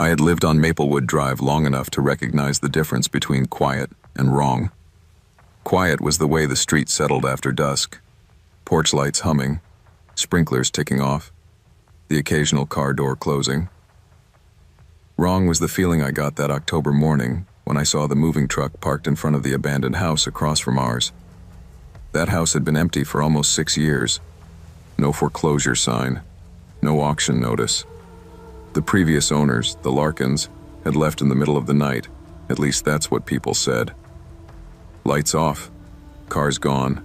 I had lived on Maplewood Drive long enough to recognize the difference between quiet and wrong. Quiet was the way the street settled after dusk. Porch lights humming, sprinklers ticking off, the occasional car door closing. Wrong was the feeling I got that October morning when I saw the moving truck parked in front of the abandoned house across from ours. That house had been empty for almost 6 years. No foreclosure sign, no auction notice. The previous owners, the Larkins, had left in the middle of the night. At least that's what people said. Lights off, cars gone,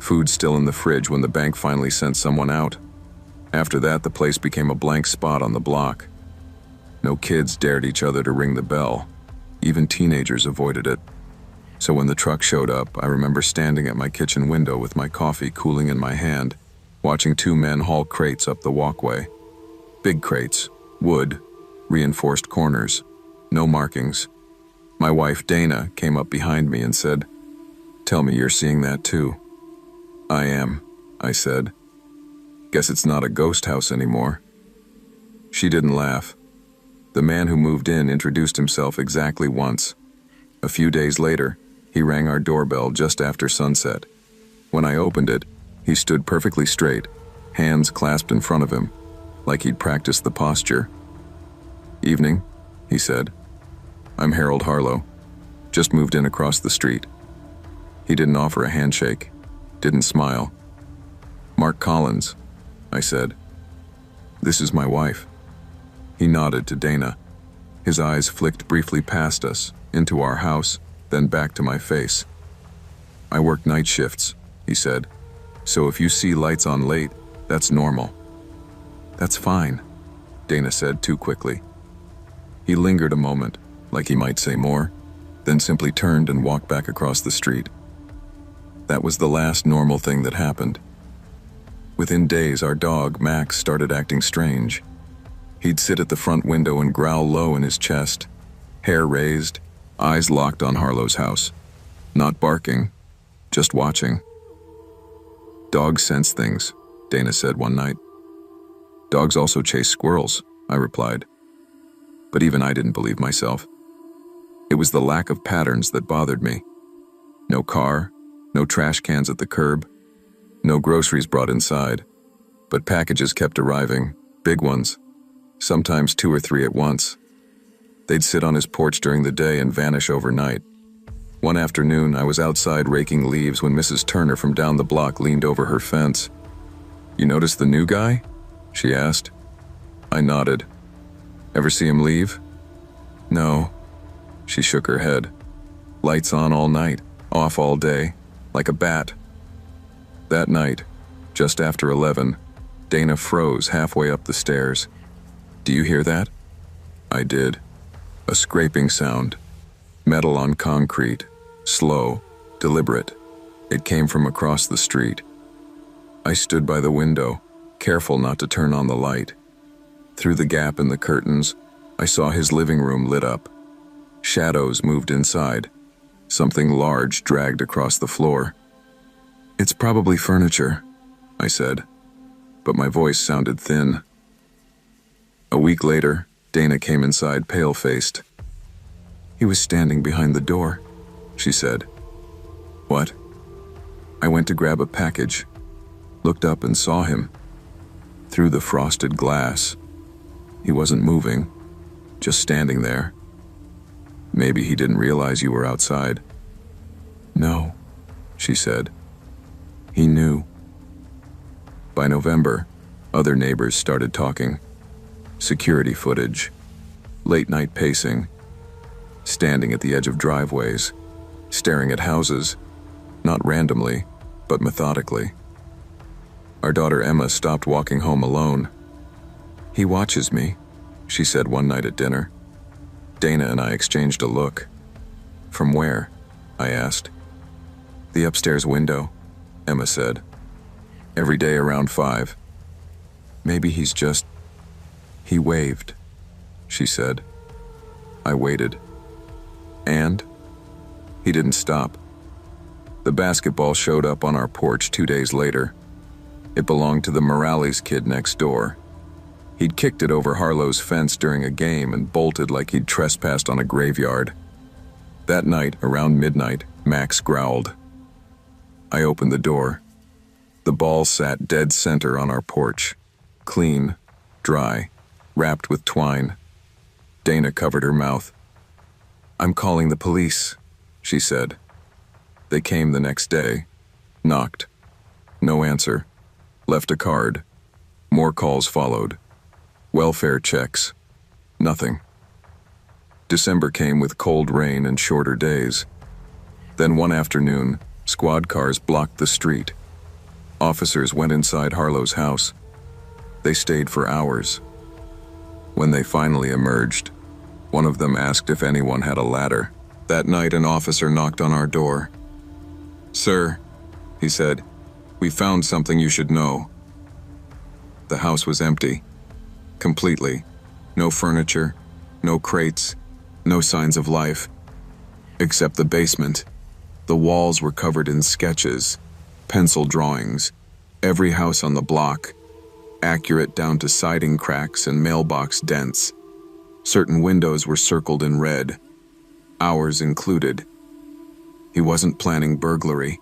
food still in the fridge when the bank finally sent someone out. After that, the place became a blank spot on the block. No kids dared each other to ring the bell. Even teenagers avoided it. So when the truck showed up, I remember standing at my kitchen window with my coffee cooling in my hand, watching 2 men haul crates up the walkway. Big crates, wood, reinforced corners, no markings. My wife, Dana, came up behind me and said, "Tell me you're seeing that too." "I am," I said. "Guess it's not a ghost house anymore." She didn't laugh. The man who moved in introduced himself exactly once. A few days later, he rang our doorbell just after sunset. When I opened it, he stood perfectly straight, hands clasped in front of him, like he'd practiced the posture. "Evening," he said. "I'm Harold Harlow. Just moved in across the street." He didn't offer a handshake, didn't smile. "Mark Collins," I said. "This is my wife." He nodded to Dana. His eyes flicked briefly past us, into our house, then back to my face. "I work night shifts," he said. "So if you see lights on late, that's normal." "That's fine," Dana said too quickly. He lingered a moment, like he might say more, then simply turned and walked back across the street. That was the last normal thing that happened. Within days, our dog, Max, started acting strange. He'd sit at the front window and growl low in his chest, hair raised, eyes locked on Harlow's house. Not barking, just watching. "Dogs sense things," Dana said one night. "Dogs also chase squirrels," I replied. But even I didn't believe myself. It was the lack of patterns that bothered me. No car, no trash cans at the curb, no groceries brought inside, but packages kept arriving, big ones, sometimes 2 or 3 at once. They'd sit on his porch during the day and vanish overnight. One afternoon, I was outside raking leaves when Mrs. Turner from down the block leaned over her fence. "You notice the new guy?" she asked. I nodded. "Ever see him leave?" "No." She shook her head. "Lights on all night, off all day, like a bat." That night, just after 11, Dana froze halfway up the stairs. "Do you hear that?" I did. A scraping sound. Metal on concrete. Slow, deliberate. It came from across the street. I stood by the window, careful not to turn on the light. Through the gap in the curtains, I saw his living room lit up. Shadows moved inside. Something large dragged across the floor. "It's probably furniture," I said, but my voice sounded thin. A week later, Dana came inside pale-faced. "He was standing behind the door," she said. "What?" I went to grab a package, looked up and saw him. Through the frosted glass. He wasn't moving, just standing there. "Maybe he didn't realize you were outside." "No," she said. "He knew." By November, other neighbors started talking. Security footage, late-night pacing, standing at the edge of driveways, staring at houses, not randomly, but methodically. Our daughter Emma stopped walking home alone. "He watches me," she said one night at dinner. Dana and I exchanged a look. "From where?" I asked. "The upstairs window," Emma said. "Every day around 5. Maybe he's just..." "He waved," she said. I waited. "And?" He didn't stop. The basketball showed up on our porch 2 days later. It belonged to the Morales kid next door. He'd kicked it over Harlow's fence during a game and bolted like he'd trespassed on a graveyard. That night, around midnight, Max growled. I opened the door. The ball sat dead center on our porch. Clean, dry, wrapped with twine. Dana covered her mouth. I'm calling the police, she said. They came the next day. Knocked. No answer. Left a card. More calls followed. Welfare checks. Nothing. December came with cold rain and shorter days. Then one afternoon, squad cars blocked the street. Officers went inside Harlow's house. They stayed for hours. When they finally emerged, one of them asked if anyone had a ladder. That night, an officer knocked on our door. Sir, he said, we found something you should know. The house was empty. Completely. No furniture, no crates, no signs of life. Except the basement. The walls were covered in sketches, pencil drawings, every house on the block, accurate down to siding cracks and mailbox dents. Certain windows were circled in red, ours included. He wasn't planning burglary,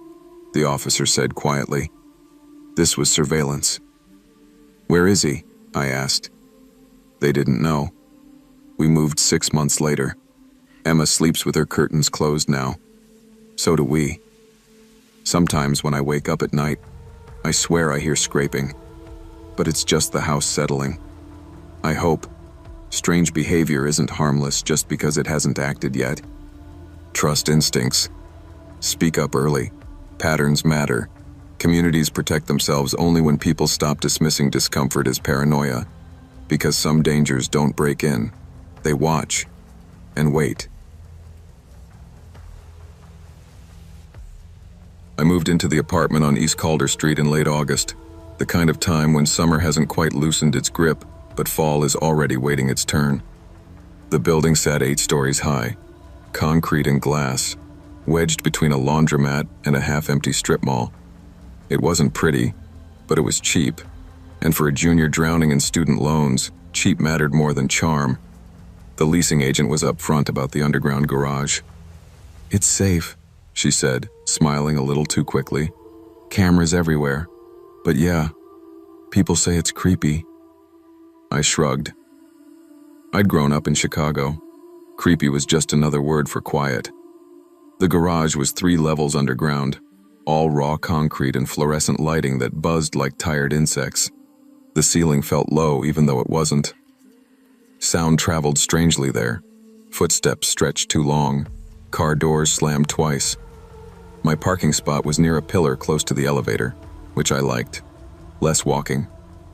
the officer said quietly. This was surveillance. Where is he? I asked. They didn't know. We moved 6 months later. Emma sleeps with her curtains closed now. So do we. Sometimes when I wake up at night, I swear I hear scraping. But it's just the house settling. I hope. Strange behavior isn't harmless just because it hasn't acted yet. Trust instincts. Speak up early. Patterns matter. Communities protect themselves only when people stop dismissing discomfort as paranoia. Because some dangers don't break in. They watch and wait. I moved into the apartment on East Calder Street in late August, the kind of time when summer hasn't quite loosened its grip, but fall is already waiting its turn. The building sat 8 stories high, concrete and glass, wedged between a laundromat and a half-empty strip mall. It wasn't pretty, but it was cheap, and for a junior drowning in student loans, cheap mattered more than charm. The leasing agent was upfront about the underground garage. It's safe, she said, smiling a little too quickly. Cameras everywhere. But yeah, people say it's creepy. I shrugged. I'd grown up in Chicago. Creepy was just another word for quiet. The garage was 3 levels underground, all raw concrete and fluorescent lighting that buzzed like tired insects. The ceiling felt low even though it wasn't. Sound traveled strangely there. Footsteps stretched too long. Car doors slammed twice. My parking spot was near a pillar close to the elevator, which I liked. Less walking,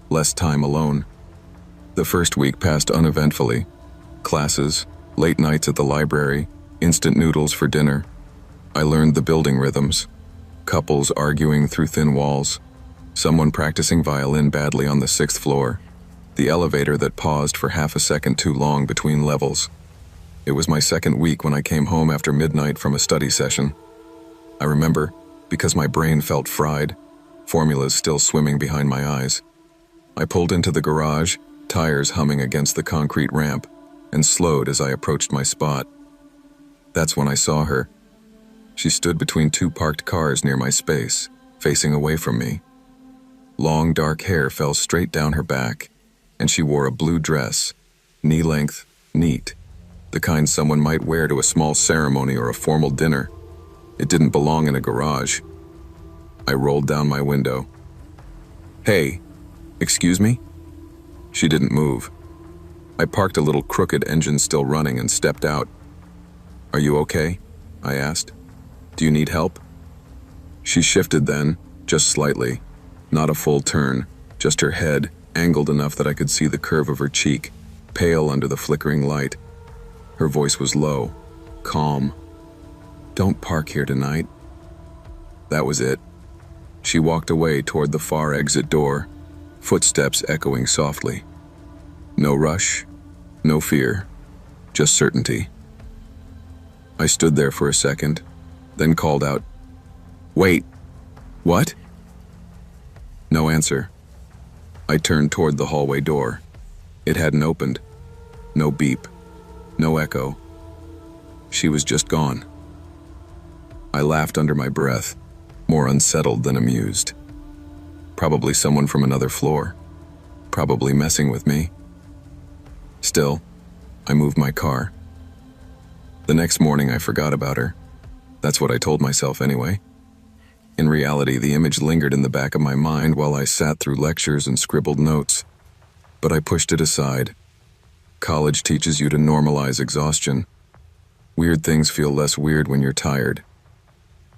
less time alone. The first week passed uneventfully. Classes, late nights at the library, instant noodles for dinner. I learned the building rhythms. Couples arguing through thin walls. Someone practicing violin badly on the 6th floor. The elevator that paused for half a second too long between levels. It was my second week when I came home after midnight from a study session. I remember, because my brain felt fried, formulas still swimming behind my eyes. I pulled into the garage, tires humming against the concrete ramp, and slowed as I approached my spot. That's when I saw her. She stood between 2 parked cars near my space, facing away from me. Long dark hair fell straight down her back, and she wore a blue dress, knee-length, neat, the kind someone might wear to a small ceremony or a formal dinner. It didn't belong in a garage. I rolled down my window. Hey, excuse me? She didn't move. I parked a little crooked engine still running and stepped out. Are you okay? I asked. Do you need help? She shifted then, just slightly. Not a full turn, just her head, angled enough that I could see the curve of her cheek, pale under the flickering light. Her voice was low, calm. Don't park here tonight. That was it. She walked away toward the far exit door, footsteps echoing softly. No rush, no fear, just certainty. I stood there for a second, then called out, "Wait, what?" No answer. I turned toward the hallway door. It hadn't opened. No beep. No echo. She was just gone. I laughed under my breath, more unsettled than amused. Probably someone from another floor. Probably messing with me. Still, I moved my car. The next morning I forgot about her. That's what I told myself anyway. In reality, the image lingered in the back of my mind while I sat through lectures and scribbled notes. But I pushed it aside. College teaches you to normalize exhaustion. Weird things feel less weird when you're tired.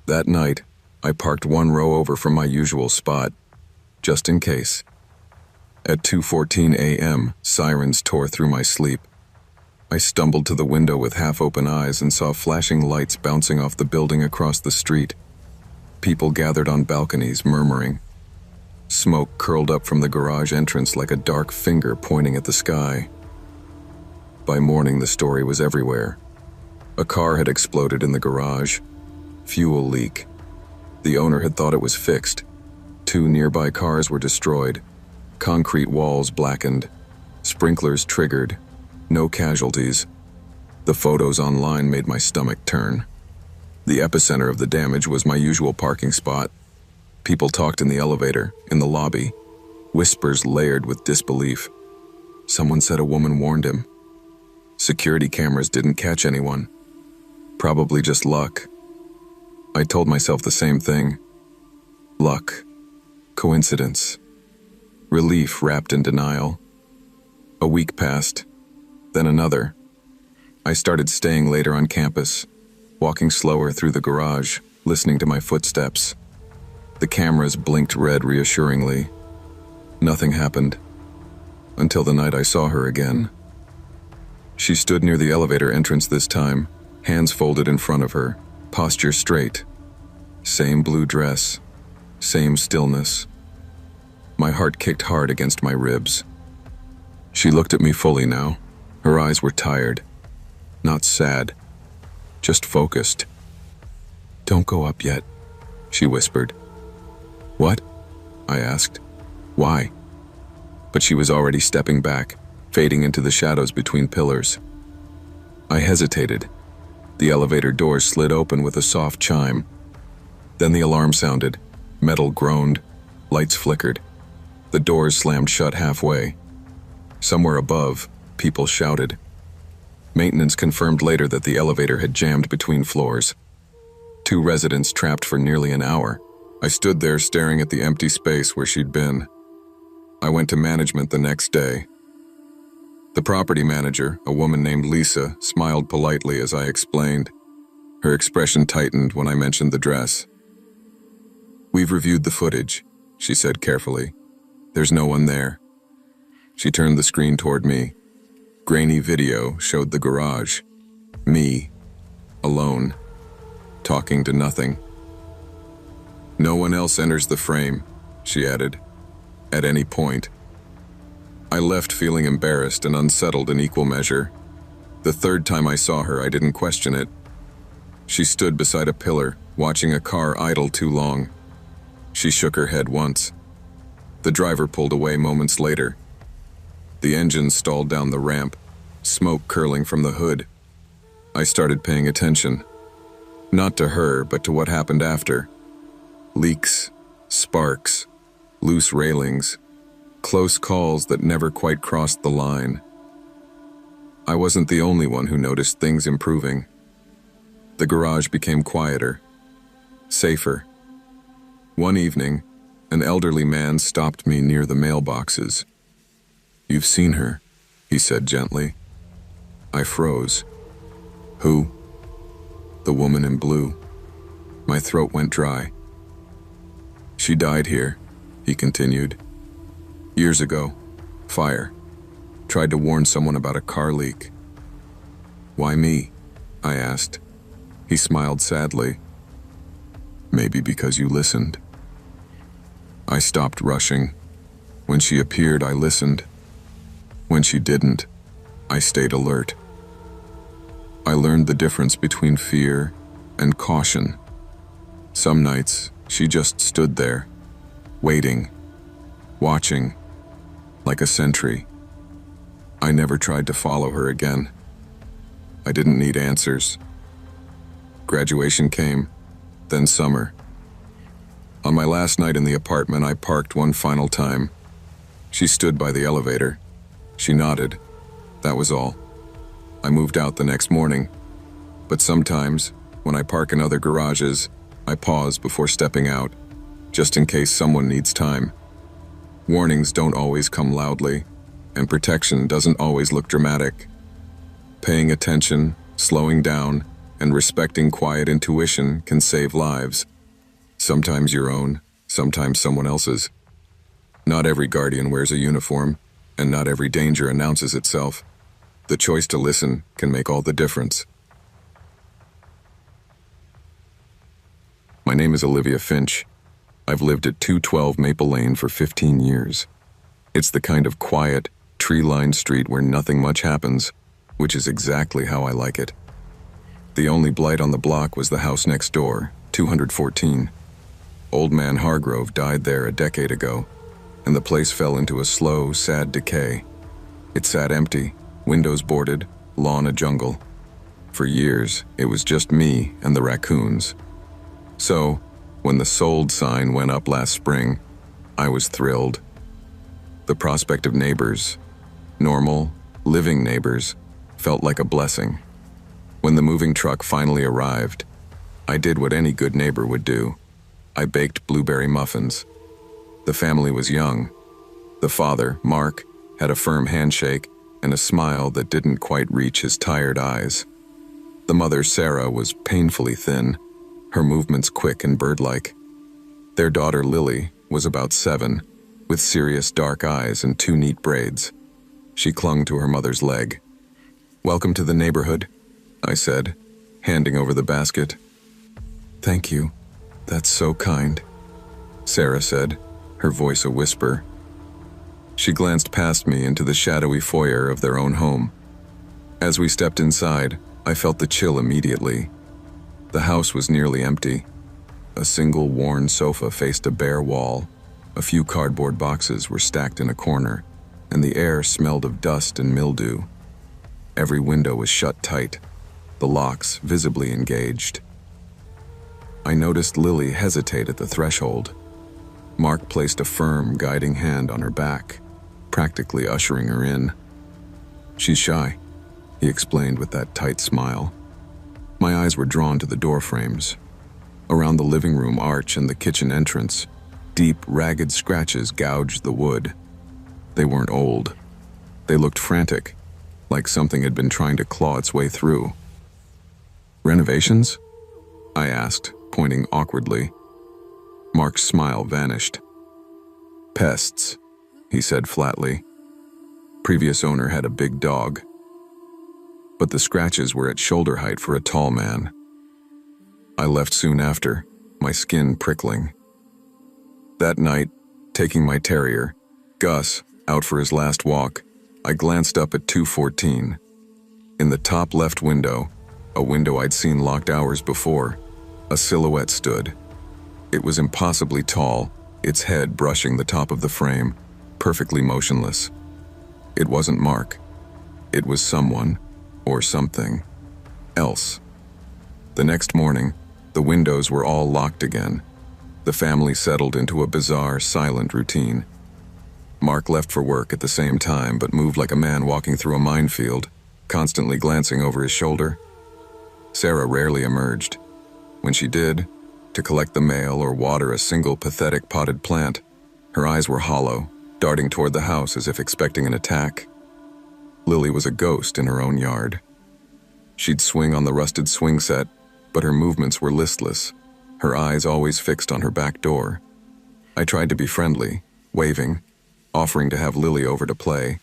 That night, I parked one row over from my usual spot, just in case. At 2:14 a.m., sirens tore through my sleep. I stumbled to the window with half-open eyes and saw flashing lights bouncing off the building across the street. People gathered on balconies, murmuring. Smoke curled up from the garage entrance like a dark finger pointing at the sky. By morning, the story was everywhere. A car had exploded in the garage. Fuel leak. The owner had thought it was fixed. 2 nearby cars were destroyed. Concrete walls blackened. Sprinklers triggered. No casualties. The photos online made my stomach turn. The epicenter of the damage was my usual parking spot. People talked in the elevator, in the lobby. Whispers layered with disbelief. Someone said a woman warned him. Security cameras didn't catch anyone. Probably just luck. I told myself the same thing. Luck. Coincidence. Relief wrapped in denial. A week passed, then another. I started staying later on campus, walking slower through the garage, listening to my footsteps. The cameras blinked red reassuringly. Nothing happened. Until the night I saw her again. She stood near the elevator entrance this time, hands folded in front of her, posture straight. Same blue dress, same stillness. My heart kicked hard against my ribs. She looked at me fully now. Her eyes were tired. Not sad. Just focused. "Don't go up yet," she whispered. "What?" I asked. "Why?" But she was already stepping back, fading into the shadows between pillars. I hesitated. The elevator doors slid open with a soft chime. Then the alarm sounded. Metal groaned. Lights flickered. The doors slammed shut halfway. Somewhere above, people shouted. Maintenance confirmed later that the elevator had jammed between floors. 2 residents trapped for nearly an hour. I stood there staring at the empty space where she'd been. I went to management the next day. The property manager, a woman named Lisa, smiled politely as I explained. Her expression tightened when I mentioned the dress. "We've reviewed the footage," she said carefully. "There's no one there." She turned the screen toward me. Grainy video showed the garage. Me, alone, talking to nothing. "No one else enters the frame," she added, "at any point." I left feeling embarrassed and unsettled in equal measure. The third time I saw her, I didn't question it. She stood beside a pillar, watching a car idle too long. She shook her head once. The driver pulled away moments later. The engine stalled down the ramp, smoke curling from the hood. I started paying attention. Not to her, but to what happened after. Leaks, sparks, loose railings, close calls that never quite crossed the line. I wasn't the only one who noticed things improving. The garage became quieter, safer. One evening, an elderly man stopped me near the mailboxes. "You've seen her," he said gently. I froze. "Who?" "The woman in blue." My throat went dry. "She died here," he continued. "Years ago. Fire. Tried to warn someone about a car leak." "Why me?" I asked. He smiled sadly. "Maybe because you listened." I stopped rushing. When she appeared, I listened. When she didn't, I stayed alert. I learned the difference between fear and caution. Some nights, she just stood there, waiting, watching, like a sentry. I never tried to follow her again. I didn't need answers. Graduation came, then summer. On my last night in the apartment, I parked one final time. She stood by the elevator. She nodded. That was all. I moved out the next morning. But sometimes, when I park in other garages, I pause before stepping out, just in case someone needs time. Warnings don't always come loudly, and protection doesn't always look dramatic. Paying attention, slowing down, and respecting quiet intuition can save lives. Sometimes your own, sometimes someone else's. Not every guardian wears a uniform, and not every danger announces itself. The choice to listen can make all the difference. My name is Olivia Finch. I've lived at 212 Maple Lane for 15 years. It's the kind of quiet, tree-lined street where nothing much happens, which is exactly how I like it. The only blight on the block was the house next door, 214. Old man Hargrove died there a decade ago, and the place fell into a slow, sad decay. It sat empty, windows boarded, lawn a jungle. For years, it was just me and the raccoons. So, when the sold sign went up last spring, I was thrilled. The prospect of neighbors, normal, living neighbors, felt like a blessing. When the moving truck finally arrived, I did what any good neighbor would do. I baked blueberry muffins. The family was young. The father, Mark, had a firm handshake and a smile that didn't quite reach his tired eyes. The mother, Sarah, was painfully thin, her movements quick and bird-like. Their daughter, Lily, was about 7, with serious dark eyes and 2 neat braids. She clung to her mother's leg. "Welcome to the neighborhood," I said, handing over the basket. "Thank you. That's so kind," Sarah said, her voice a whisper. She glanced past me into the shadowy foyer of their own home. As we stepped inside, I felt the chill immediately. The house was nearly empty. A single worn sofa faced a bare wall. A few cardboard boxes were stacked in a corner, and the air smelled of dust and mildew. Every window was shut tight, the locks visibly engaged. I noticed Lily hesitate at the threshold. Mark placed a firm, guiding hand on her back, practically ushering her in. "She's shy," he explained with that tight smile. My eyes were drawn to the door frames. Around the living room arch and the kitchen entrance, deep, ragged scratches gouged the wood. They weren't old. They looked frantic, like something had been trying to claw its way through. "Renovations?" I asked, pointing awkwardly. Mark's smile vanished. "Pests," he said flatly. Previous owner had a big dog. But the scratches were at shoulder height for a tall man. I left soon after, my skin prickling. That night, taking my terrier, Gus, out for his last walk, I glanced up at 214. In the top left window, a window I'd seen locked hours before, a silhouette stood. It was impossibly tall, its head brushing the top of the frame, perfectly motionless. It wasn't Mark. It was someone, or something, else. The next morning, the windows were all locked again. The family settled into a bizarre, silent routine. Mark left for work at the same time, but moved like a man walking through a minefield, constantly glancing over his shoulder. Sarah rarely emerged. When she did, to collect the mail or water a single pathetic potted plant, her eyes were hollow, darting toward the house as if expecting an attack. Lily was a ghost in her own yard. She'd swing on the rusted swing set, but her movements were listless, her eyes always fixed on her back door. I tried to be friendly, waving, offering to have Lily over to play.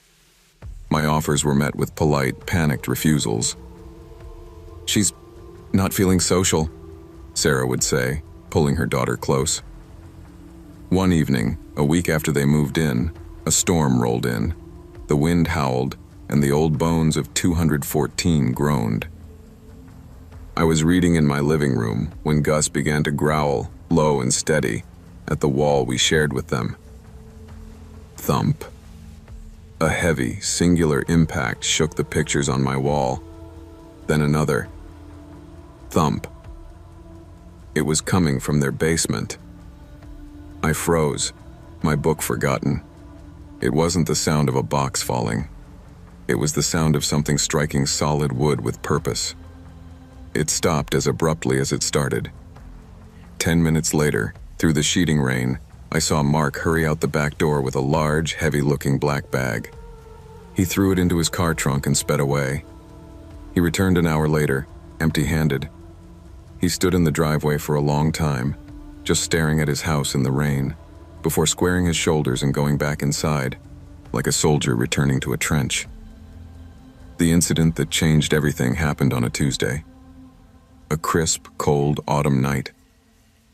My offers were met with polite, panicked refusals. "She's not feeling social," Sarah would say, pulling her daughter close. One evening, a week after they moved in, a storm rolled in. The wind howled, and the old bones of 214 groaned. I was reading in my living room when Gus began to growl, low and steady, at the wall we shared with them. Thump. A heavy, singular impact shook the pictures on my wall. Then another. Thump. It was coming from their basement. I froze, my book forgotten. It wasn't the sound of a box falling. It was the sound of something striking solid wood with purpose. It stopped as abruptly as it started. 10 minutes later, through the sheeting rain, I saw Mark hurry out the back door with a large, heavy-looking black bag. He threw it into his car trunk and sped away. He returned an hour later, empty-handed. He stood in the driveway for a long time, just staring at his house in the rain, before squaring his shoulders and going back inside, like a soldier returning to a trench. The incident that changed everything happened on a Tuesday. A crisp, cold autumn night.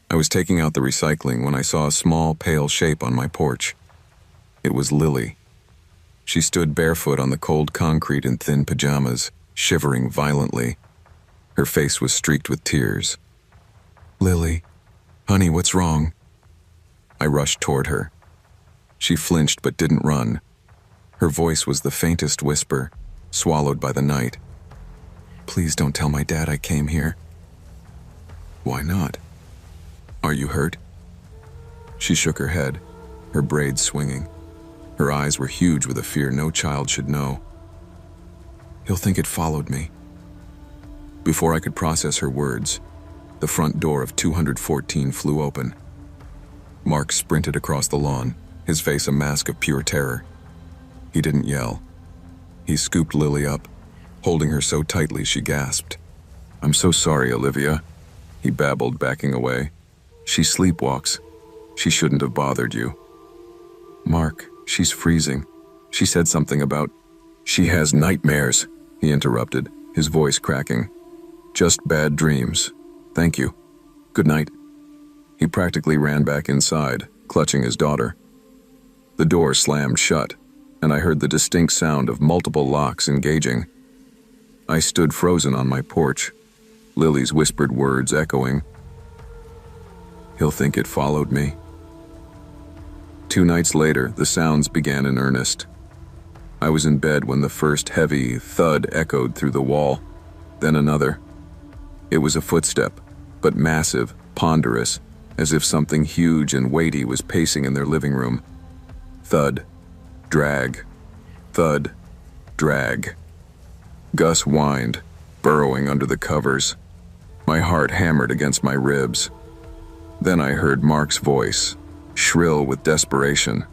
I was taking out the recycling when I saw a small, pale shape on my porch. It was Lily. She stood barefoot on the cold concrete in thin pajamas, shivering violently. Her face was streaked with tears. "Lily, honey, what's wrong?" I rushed toward her. She flinched but didn't run. Her voice was the faintest whisper, swallowed by the night. "Please don't tell my dad I came here." "Why not? Are you hurt?" She shook her head, her braids swinging. Her eyes were huge with a fear no child should know. "He'll think it followed me." Before I could process her words, the front door of 214 flew open. Mark sprinted across the lawn, his face a mask of pure terror. He didn't yell. He scooped Lily up, holding her so tightly she gasped. "I'm so sorry, Olivia," he babbled, backing away. "She sleepwalks. She shouldn't have bothered you." "Mark, she's freezing. She said something about—" "She has nightmares," he interrupted, his voice cracking. "Just bad dreams. Thank you. Good night." He practically ran back inside, clutching his daughter. The door slammed shut, and I heard the distinct sound of multiple locks engaging. I stood frozen on my porch, Lily's whispered words echoing. "He'll think it followed me." 2 nights later, the sounds began in earnest. I was in bed when the first heavy thud echoed through the wall, then another. It was a footstep, but massive, ponderous, as if something huge and weighty was pacing in their living room. Thud, drag, thud, drag. Gus whined, burrowing under the covers. My heart hammered against my ribs. Then I heard Mark's voice, shrill with desperation.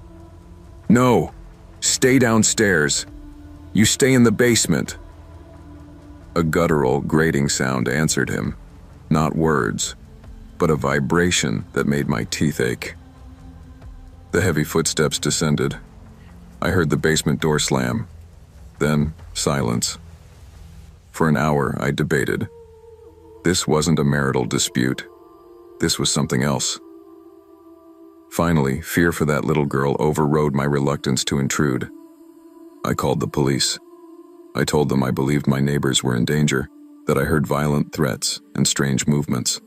"No! Stay downstairs! You stay in the basement!" A guttural, grating sound answered him. Not words, but a vibration that made my teeth ache. The heavy footsteps descended. I heard the basement door slam. Then silence. For an hour, I debated. This wasn't a marital dispute. This was something else. Finally, fear for that little girl overrode my reluctance to intrude. I called the police. I told them I believed my neighbors were in danger, that I heard violent threats and strange movements.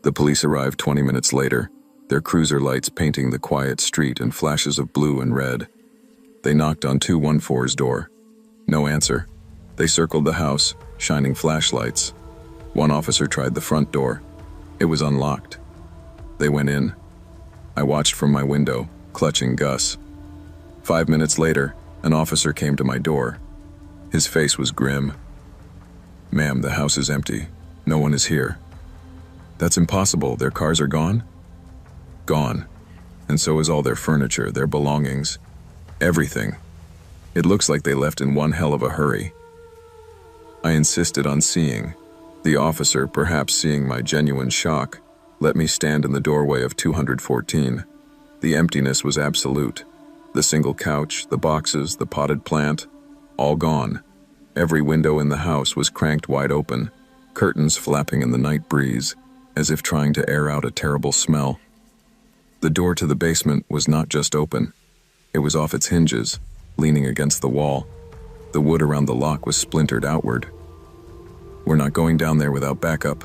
The police arrived 20 minutes later, their cruiser lights painting the quiet street in flashes of blue and red. They knocked on 214's door. No answer. They circled the house, shining flashlights. One officer tried the front door. It was unlocked. They went in. I watched from my window, clutching Gus. 5 minutes later, an officer came to my door. His face was grim. "Ma'am, the house is empty. No one is here." "That's impossible. Their cars are gone?" "Gone. And so is all their furniture, their belongings. Everything. It looks like they left in one hell of a hurry." I insisted on seeing. The officer, perhaps seeing my genuine shock, let me stand in the doorway of 214. The emptiness was absolute. The single couch, the boxes, the potted plant, all gone. Every window in the house was cranked wide open, curtains flapping in the night breeze, as if trying to air out a terrible smell. The door to the basement was not just open. It was off its hinges, leaning against the wall. The wood around the lock was splintered outward. "We're not going down there without backup,"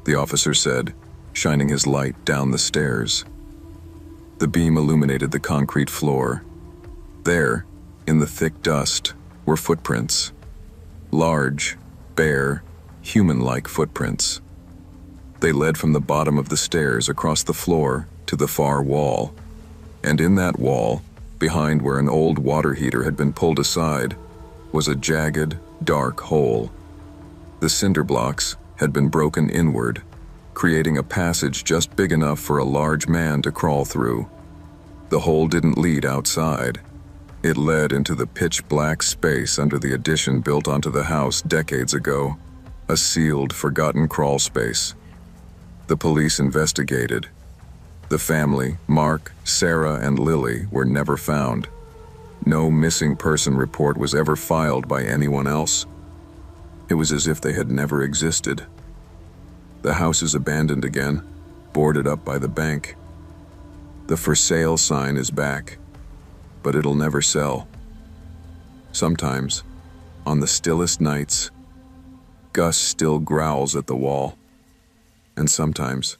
the officer said, shining his light down the stairs. The beam illuminated the concrete floor. There, In the thick dust were footprints. Large, bare, human-like footprints. They led from the bottom of the stairs across the floor to the far wall. And in that wall, behind where an old water heater had been pulled aside, was a jagged, dark hole. The cinder blocks had been broken inward, creating a passage just big enough for a large man to crawl through. The hole didn't lead outside. It led into the pitch-black space under the addition built onto the house decades ago, a sealed, forgotten crawl space. The police investigated. The family, Mark, Sarah, and Lily, were never found. No missing person report was ever filed by anyone else. It was as if they had never existed. The house is abandoned again, boarded up by the bank. The for sale sign is back, but it'll never sell. Sometimes, on the stillest nights, Gus still growls at the wall. And sometimes,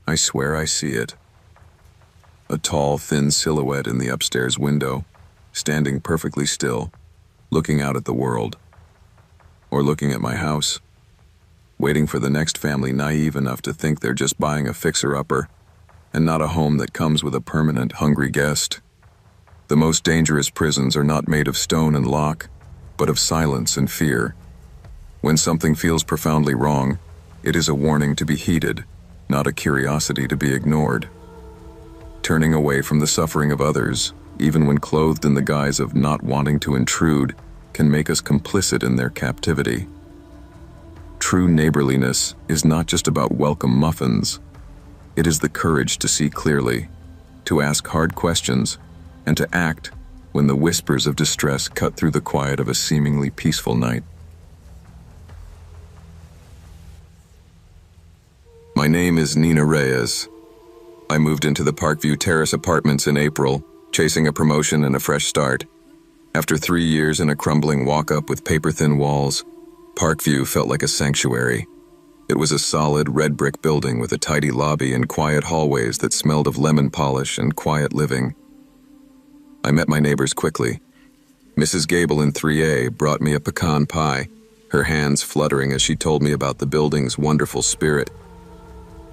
I swear I see it. A tall, thin silhouette in the upstairs window, standing perfectly still, looking out at the world. Or looking at my house, waiting for the next family naive enough to think they're just buying a fixer-upper, and not a home that comes with a permanent hungry guest. The most dangerous prisons are not made of stone and lock, but of silence and fear. When something feels profoundly wrong, it is a warning to be heeded, not a curiosity to be ignored. Turning away from the suffering of others, even when clothed in the guise of not wanting to intrude, can make us complicit in their captivity. True neighborliness is not just about welcome muffins. It is the courage to see clearly, to ask hard questions, and to act when the whispers of distress cut through the quiet of a seemingly peaceful night. My name is Nina Reyes. I moved into the Parkview Terrace apartments in April, chasing a promotion and a fresh start. After 3 years in a crumbling walk-up with paper-thin walls, Parkview felt like a sanctuary. It was a solid red brick building with a tidy lobby and quiet hallways that smelled of lemon polish and quiet living. I met my neighbors quickly. Mrs. Gable in 3A brought me a pecan pie, her hands fluttering as she told me about the building's wonderful spirit.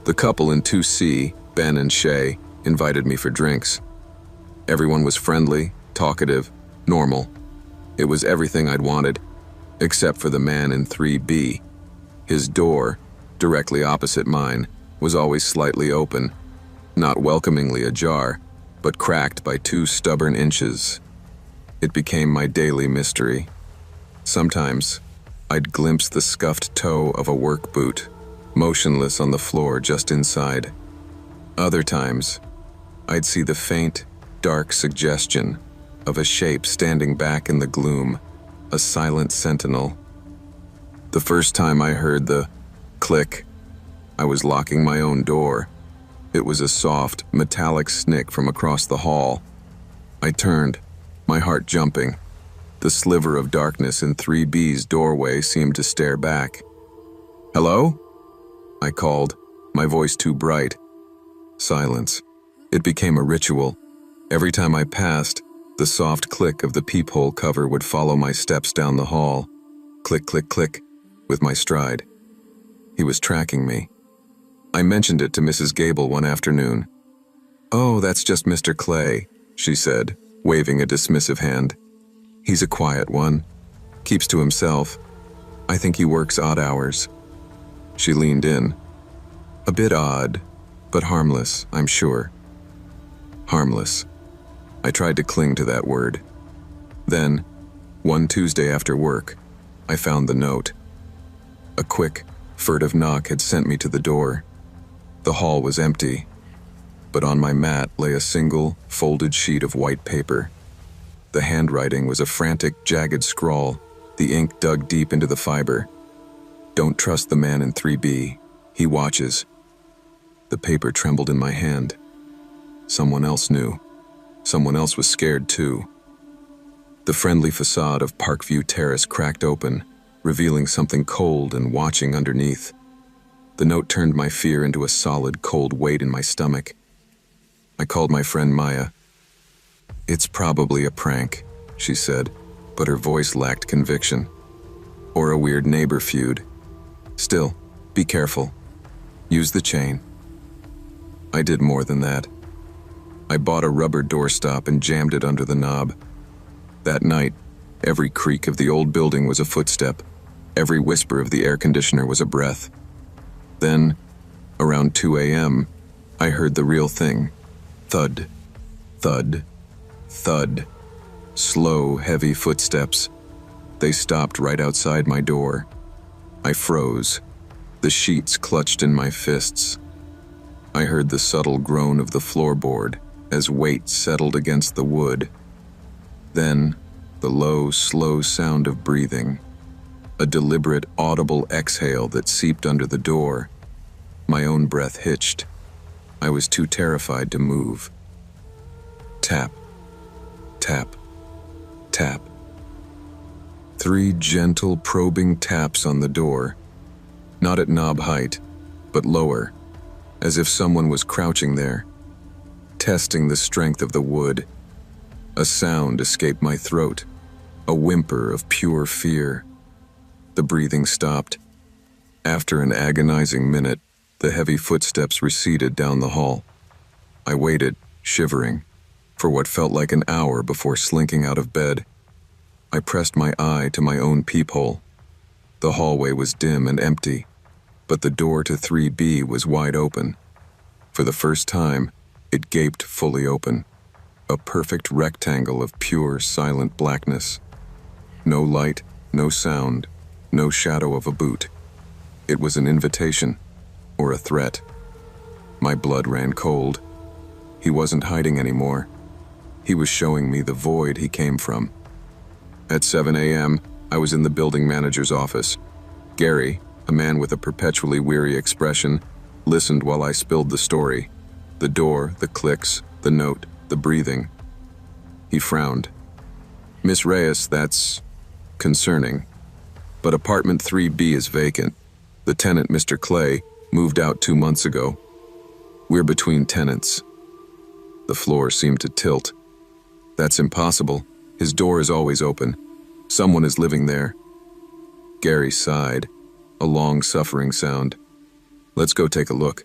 The couple in 2C, Ben and Shay, invited me for drinks. Everyone was friendly, talkative, normal. It was everything I'd wanted, except for the man in 3B. His door, directly opposite mine, was always slightly open, not welcomingly ajar, but cracked by 2 stubborn inches. It became my daily mystery. Sometimes, I'd glimpse the scuffed toe of a work boot, motionless on the floor just inside. Other times, I'd see the faint, dark suggestion of a shape standing back in the gloom, a silent sentinel. The first time I heard the click, I was locking my own door. It was a soft, metallic snick from across the hall. I turned, my heart jumping. The sliver of darkness in 3B's doorway seemed to stare back. "Hello?" I called, my voice too bright. Silence. It became a ritual. Every time I passed, the soft click of the peephole cover would follow my steps down the hall. Click, click, click, with my stride. He was tracking me. I mentioned it to Mrs. Gable one afternoon. "Oh, that's just Mr. Clay," she said, waving a dismissive hand. "He's a quiet one. Keeps to himself. I think he works odd hours." She leaned in. "A bit odd, but harmless, I'm sure." Harmless. I tried to cling to that word. Then, one Tuesday after work, I found the note. A quick, furtive knock had sent me to the door. The hall was empty, but on my mat lay a single, folded sheet of white paper. The handwriting was a frantic, jagged scrawl, the ink dug deep into the fiber. "Don't trust the man in 3B. He watches." The paper trembled in my hand. Someone else knew. Someone else was scared too. The friendly facade of Parkview Terrace cracked open, revealing something cold and watching underneath. The note turned my fear into a solid, cold weight in my stomach. I called my friend Maya. "It's probably a prank," she said, but her voice lacked conviction. Or a weird neighbor feud. Still, be careful. Use the chain. I did more than that. I bought a rubber doorstop and jammed it under the knob. That night, every creak of the old building was a footstep. Every whisper of the air conditioner was a breath. Then, around 2 a.m., I heard the real thing. Thud, thud, thud. Slow, heavy footsteps. They stopped right outside my door. I froze. The sheets clutched in my fists. I heard the subtle groan of the floorboard as weight settled against the wood. Then, the low, slow sound of breathing. A deliberate, audible exhale that seeped under the door. My own breath hitched. I was too terrified to move. Tap, tap, tap. 3 gentle, probing taps on the door. Not at knob height, but lower, as if someone was crouching there, testing the strength of the wood. A sound escaped my throat, a whimper of pure fear. The breathing stopped. After an agonizing minute, the heavy footsteps receded down the hall. I waited, shivering, for what felt like an hour before slinking out of bed. I pressed my eye to my own peephole. The hallway was dim and empty, but the door to 3B was wide open. For the first time, it gaped fully open, a perfect rectangle of pure, silent blackness. No light, no sound, no shadow of a boot. It was an invitation, or a threat. My blood ran cold. He wasn't hiding anymore. He was showing me the void he came from. At 7 a.m., I was in the building manager's office. Gary, a man with a perpetually weary expression, listened while I spilled the story. The door, the clicks, the note, the breathing. He frowned. "Miss Reyes, that's concerning. But apartment 3B is vacant. The tenant, Mr. Clay, moved out 2 months ago. We're between tenants." The floor seemed to tilt. "That's impossible. His door is always open. Someone is living there." Gary sighed, a long, suffering sound. "Let's go take a look."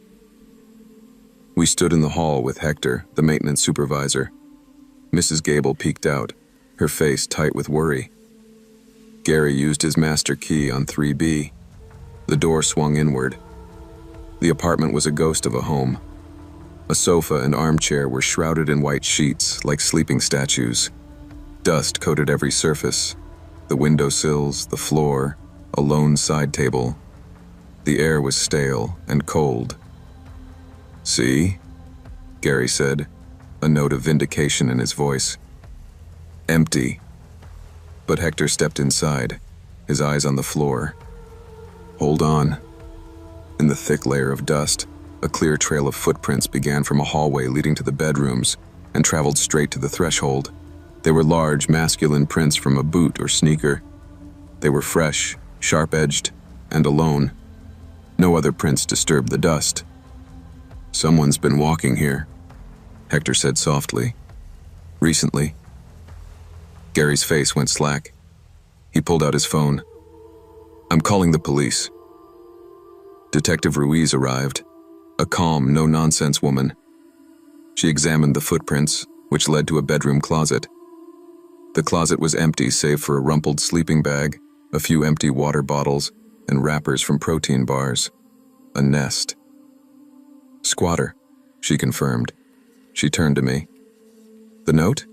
We stood in the hall with Hector, the maintenance supervisor. Mrs. Gable peeked out, her face tight with worry. Gary used his master key on 3B. The door swung inward. The apartment was a ghost of a home. A sofa and armchair were shrouded in white sheets like sleeping statues. Dust coated every surface. The windowsills, the floor, a lone side table. The air was stale and cold. "See?" Gary said, a note of vindication in his voice. "Empty." But Hector stepped inside, his eyes on the floor. "Hold on." In the thick layer of dust, a clear trail of footprints began from a hallway leading to the bedrooms and traveled straight to the threshold. They were large, masculine prints from a boot or sneaker. They were fresh, sharp-edged, and alone. No other prints disturbed the dust. "Someone's been walking here," Hector said softly. "Recently." Gary's face went slack. He pulled out his phone. "I'm calling the police." Detective Ruiz arrived, a calm, no-nonsense woman. She examined the footprints, which led to a bedroom closet. The closet was empty save for a rumpled sleeping bag, a few empty water bottles, and wrappers from protein bars. A nest. "Squatter," she confirmed. She turned to me. "The note?"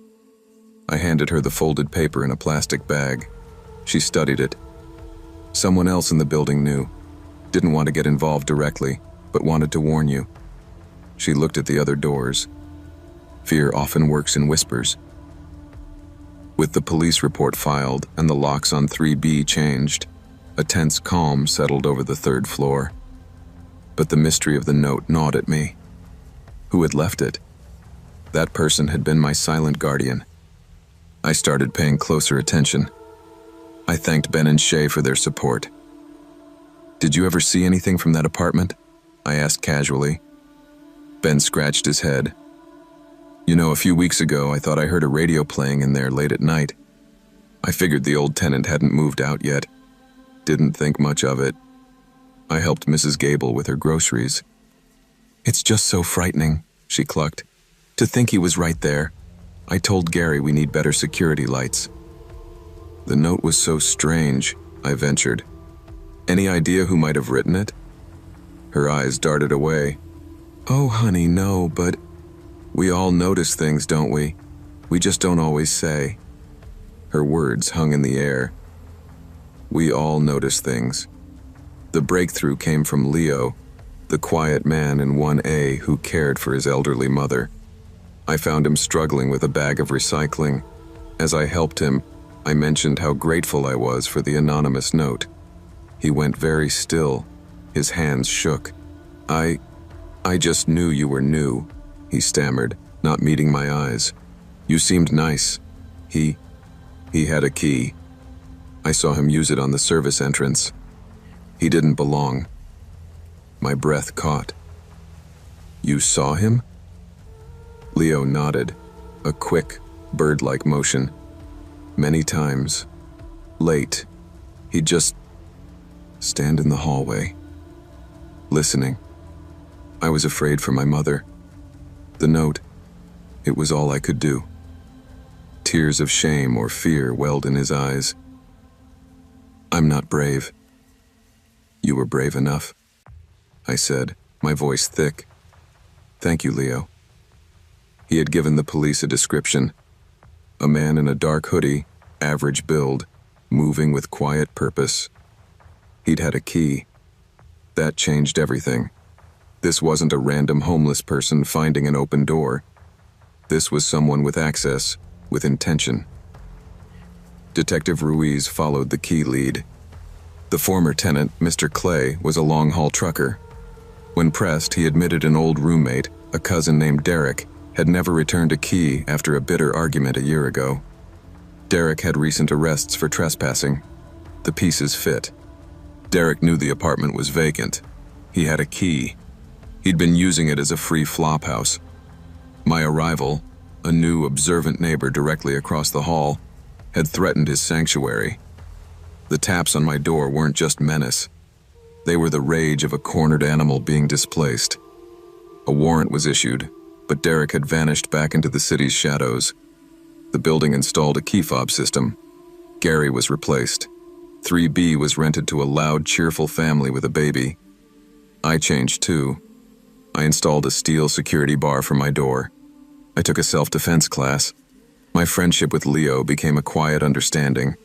I handed her the folded paper in a plastic bag. She studied it. "Someone else in the building knew. Didn't want to get involved directly, but wanted to warn you." She looked at the other doors. Fear often works in whispers. With the police report filed and the locks on 3B changed, a tense calm settled over the 3rd floor. But the mystery of the note gnawed at me. Who had left it? That person had been my silent guardian. I started paying closer attention. I thanked Ben and Shay for their support. "Did you ever see anything from that apartment?" I asked casually. Ben scratched his head. "You know, a few weeks ago I thought I heard a radio playing in there late at night. I figured the old tenant hadn't moved out yet. Didn't think much of it. I helped Mrs. Gable with her groceries. "It's just so frightening," she clucked. "To think he was right there. I told Gary we need better security lights." The note was so strange, I ventured. "Any idea who might have written it?" Her eyes darted away. "Oh, honey, no, but we all notice things, don't we? We just don't always say." Her words hung in the air. We all notice things. The breakthrough came from Leo, the quiet man in 1A who cared for his elderly mother. I found him struggling with a bag of recycling. As I helped him, I mentioned how grateful I was for the anonymous note. He went very still. His hands shook. I just knew you were new," he stammered, not meeting my eyes. "You seemed nice. He had a key. I saw him use it on the service entrance. He didn't belong." My breath caught. "You saw him?" Leo nodded, a quick, bird-like motion. "Many times. Late. He'd just stand in the hallway, listening. I was afraid for my mother. The note, it was all I could do." Tears of shame or fear welled in his eyes. "I'm not brave." "You were brave enough," I said, my voice thick. "Thank you, Leo." He had given the police a description. A man in a dark hoodie, average build, moving with quiet purpose. He'd had a key. That changed everything. This wasn't a random homeless person finding an open door. This was someone with access, with intention. Detective Ruiz followed the key lead. The former tenant, Mr. Clay, was a long-haul trucker. When pressed, he admitted an old roommate, a cousin named Derek, had never returned a key after a bitter argument a year ago. Derek had recent arrests for trespassing. The pieces fit. Derek knew the apartment was vacant. He had a key. He'd been using it as a free flophouse. My arrival, a new observant neighbor directly across the hall, had threatened his sanctuary. The taps on my door weren't just menace. They were the rage of a cornered animal being displaced. A warrant was issued, but Derek had vanished back into the city's shadows. The building installed a key fob system. Gary was replaced. 3B was rented to a loud, cheerful family with a baby. I changed too. I installed a steel security bar for my door. I took a self-defense class. My friendship with Leo became a quiet understanding.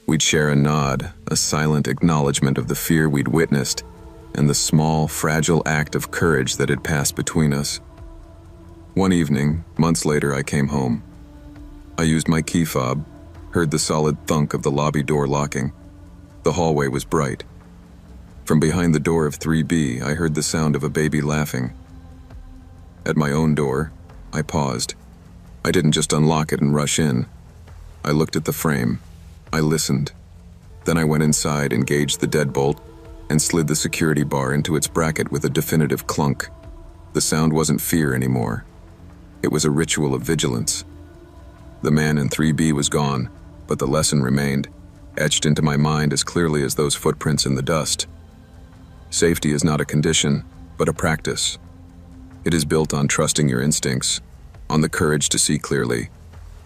We'd share a nod, a silent acknowledgement of the fear we'd witnessed, and the small, fragile act of courage that had passed between us. One evening, months later, I came home. I used my key fob, heard the solid thunk of the lobby door locking. The hallway was bright. From behind the door of 3B, I heard the sound of a baby laughing. At my own door, I paused. I didn't just unlock it and rush in. I looked at the frame. I listened. Then I went inside, engaged the deadbolt, and slid the security bar into its bracket with a definitive clunk. The sound wasn't fear anymore. It was a ritual of vigilance. The man in 3B was gone, but the lesson remained, etched into my mind as clearly as those footprints in the dust. Safety is not a condition, but a practice. It is built on trusting your instincts, on the courage to see clearly,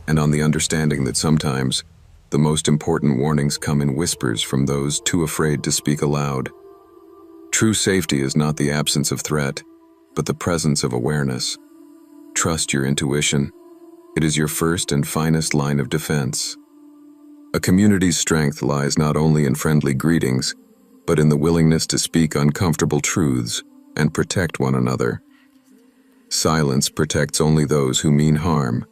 and on the understanding that sometimes the most important warnings come in whispers from those too afraid to speak aloud. True safety is not the absence of threat, but the presence of awareness. Trust your intuition. It is your first and finest line of defense. A community's strength lies not only in friendly greetings, but in the willingness to speak uncomfortable truths and protect one another. Silence protects only those who mean harm.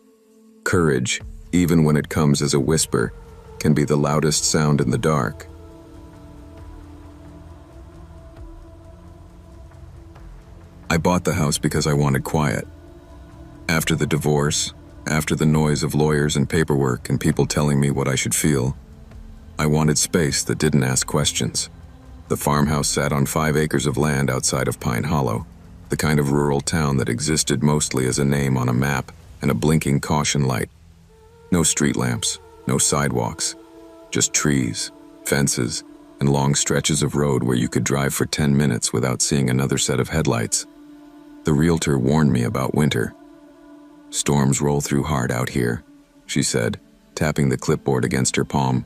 Courage, even when it comes as a whisper, can be the loudest sound in the dark. I bought the house because I wanted quiet. After the divorce, after the noise of lawyers and paperwork and people telling me what I should feel, I wanted space that didn't ask questions. The farmhouse sat on 5 acres of land outside of Pine Hollow, the kind of rural town that existed mostly as a name on a map and a blinking caution light. No street lamps, no sidewalks, Just trees, fences, and long stretches of road where you could drive for 10 minutes without seeing another set of headlights. The realtor warned me about winter. "Storms roll through hard out here," she said, tapping the clipboard against her palm.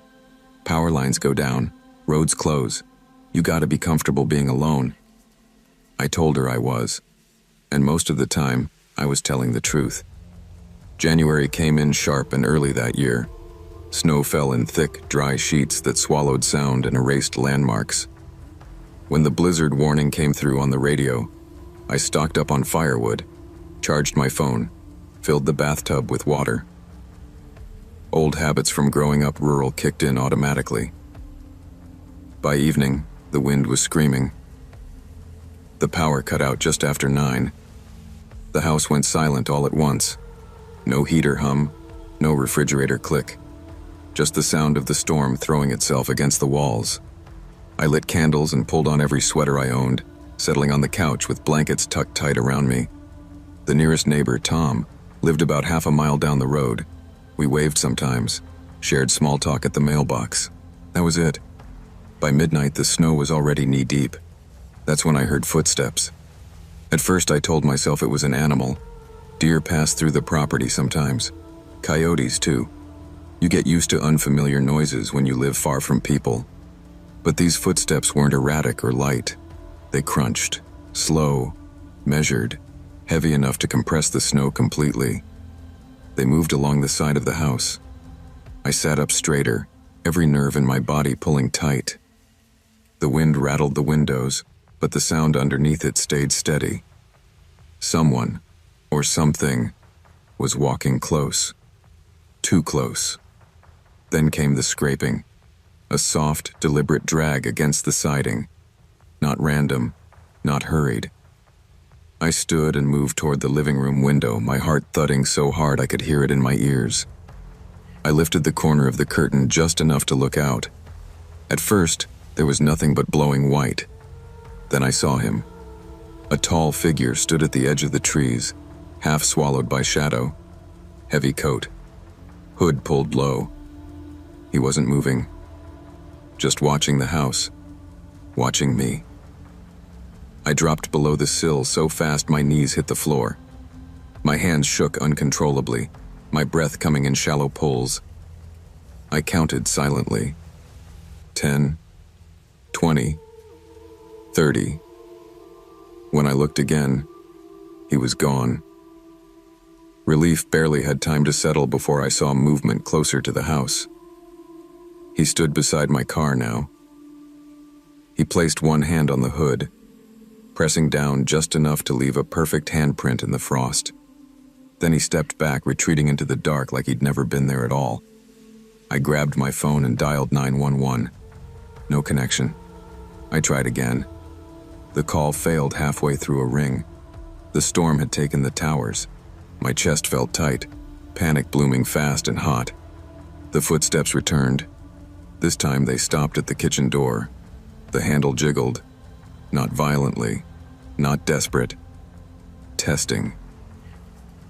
"Power lines go down, roads close. You gotta be comfortable being alone." I told her I was, and most of the time, I was telling the truth. January came in sharp and early that year. Snow fell in thick, dry sheets that swallowed sound and erased landmarks. When the blizzard warning came through on the radio, I stocked up on firewood, charged my phone, filled the bathtub with water. Old habits from growing up rural kicked in automatically. By evening, the wind was screaming. The power cut out just after 9. The house went silent all at once. No heater hum, no refrigerator click. Just the sound of the storm throwing itself against the walls. I lit candles and pulled on every sweater I owned, settling on the couch with blankets tucked tight around me. The nearest neighbor, Tom, lived about half a mile down the road. We waved sometimes, shared small talk at the mailbox. That was it. By midnight, the snow was already knee-deep. That's when I heard footsteps. At first, I told myself it was an animal. Deer pass through the property sometimes. Coyotes, too. You get used to unfamiliar noises when you live far from people. But these footsteps weren't erratic or light. They crunched, slow, measured, heavy enough to compress the snow completely. They moved along the side of the house. I sat up straighter, every nerve in my body pulling tight. The wind rattled the windows, but the sound underneath it stayed steady. Someone, or something, was walking close. Too close. Then came the scraping, a soft, deliberate drag against the siding. Not random, not hurried. I stood and moved toward the living room window, my heart thudding so hard I could hear it in my ears. I lifted the corner of the curtain just enough to look out. At first, there was nothing but blowing white. Then I saw him. A tall figure stood at the edge of the trees, half swallowed by shadow. Heavy coat. Hood pulled low. He wasn't moving. Just watching the house. Watching me. I dropped below the sill so fast my knees hit the floor. My hands shook uncontrollably, my breath coming in shallow pulls. I counted silently. 10, 20, 30. When I looked again, he was gone. Relief barely had time to settle before I saw movement closer to the house. He stood beside my car now. He placed one hand on the hood, pressing down just enough to leave a perfect handprint in the frost. Then he stepped back, retreating into the dark like he'd never been there at all. I grabbed my phone and dialed 911. No connection. I tried again. The call failed halfway through a ring. The storm had taken the towers. My chest felt tight, panic blooming fast and hot. The footsteps returned. This time they stopped at the kitchen door. The handle jiggled. Not violently, not desperate. Testing.